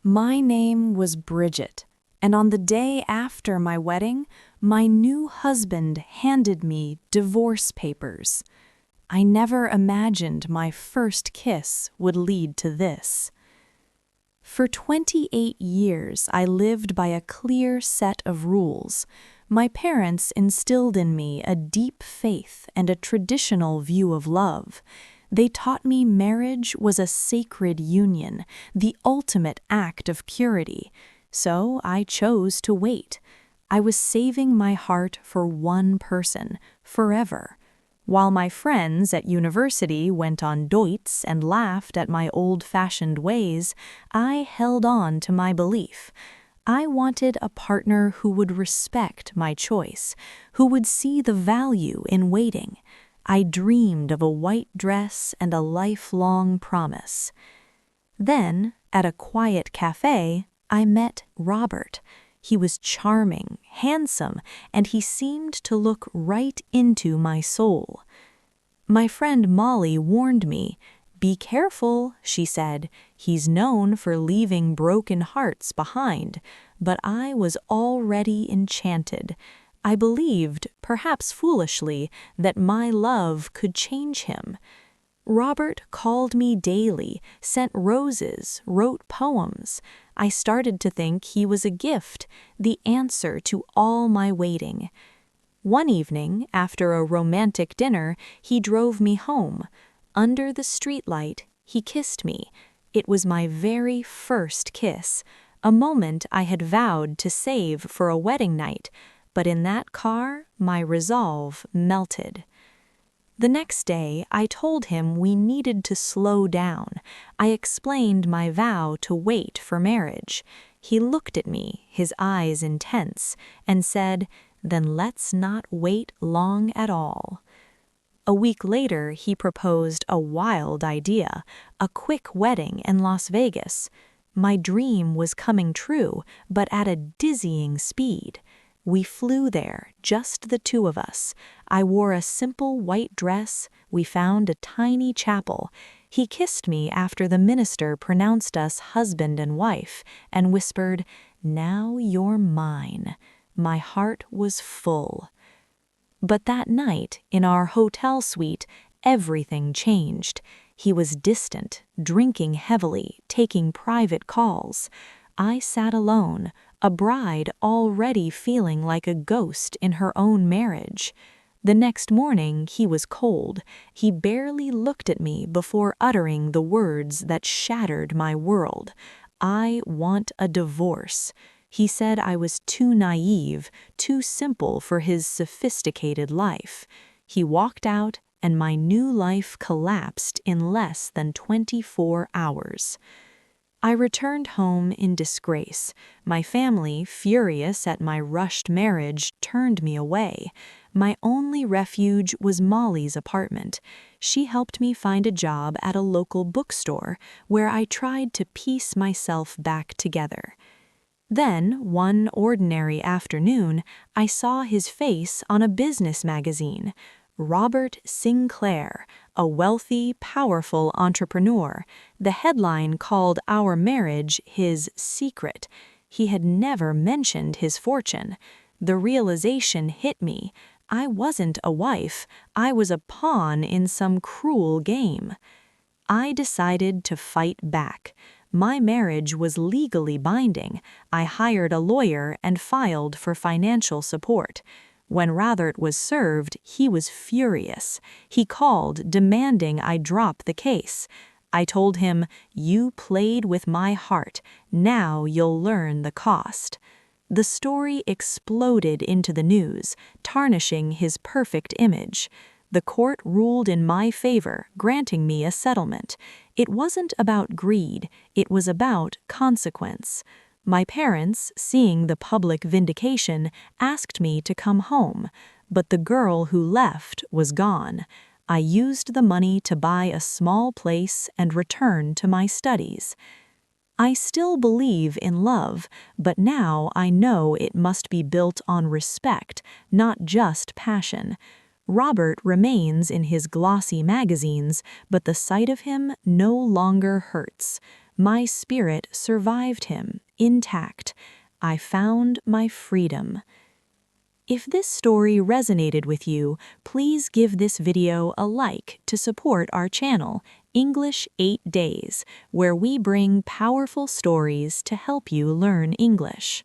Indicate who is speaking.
Speaker 1: My name was Bridget, and on the day after my wedding, my new husband handed me divorce papers. I never imagined my first kiss would lead to this. For 28 years, I lived by a clear set of rules. My parents instilled in me a deep faith and a traditional view of love. They taught me marriage was a sacred union, the ultimate act of purity. So I chose to wait. I was saving my heart for one person, forever. While my friends at university went on dates and laughed at my old-fashioned ways, I held on to my belief. I wanted a partner who would respect my choice, who would see the value in waiting. I dreamed of a white dress and a lifelong promise. Then, at a quiet cafe, I met Robert. He was charming, handsome, and he seemed to look right into my soul. My friend Molly warned me. "Be careful," she said. "He's known for leaving broken hearts behind." But I was already enchanted. I believed, perhaps foolishly, that my love could change him. Robert called me daily, sent roses, wrote poems. I started to think he was a gift, the answer to all my waiting. One evening, after a romantic dinner, he drove me home. Under the streetlight, he kissed me. It was my very first kiss, a moment I had vowed to save for a wedding night. But in that car, my resolve melted. The next day, I told him we needed to slow down. I explained my vow to wait for marriage. He looked at me, his eyes intense, and said, "Then let's not wait long at all." A week later, he proposed a wild idea, a quick wedding in Las Vegas. My dream was coming true, but at a dizzying speed. We flew there, just the two of us. I wore a simple white dress. We found a tiny chapel. He kissed me after the minister pronounced us husband and wife, and whispered, "Now you're mine." My heart was full. But that night, in our hotel suite, everything changed. He was distant, drinking heavily, taking private calls. I sat alone, a bride already feeling like a ghost in her own marriage. The next morning, he was cold. He barely looked at me before uttering the words that shattered my world. "I want a divorce." He said I was too naive, too simple for his sophisticated life. He walked out, and my new life collapsed in less than 24 hours. I returned home in disgrace. My family, furious at my rushed marriage, turned me away. My only refuge was Molly's apartment. She helped me find a job at a local bookstore, where I tried to piece myself back together. Then, one ordinary afternoon, I saw his face on a business magazine. Robert Sinclair, a wealthy, powerful entrepreneur. The headline called our marriage his secret. He had never mentioned his fortune. The realization hit me. I wasn't a wife. I was a pawn in some cruel game. I decided to fight back. My marriage was legally binding. I hired a lawyer and filed for financial support. When Rothert was served, he was furious. He called, demanding I drop the case. I told him, "You played with my heart. Now you'll learn the cost." The story exploded into the news, tarnishing his perfect image. The court ruled in my favor, granting me a settlement. It wasn't about greed, it was about consequence. My parents, seeing the public vindication, asked me to come home, but the girl who left was gone. I used the money to buy a small place and return to my studies. I still believe in love, but now I know it must be built on respect, not just passion. Robert remains in his glossy magazines, but the sight of him no longer hurts. My spirit survived him, intact. I found my freedom. If this story resonated with you, please give this video a like to support our channel, English 8 Days, where we bring powerful stories to help you learn English.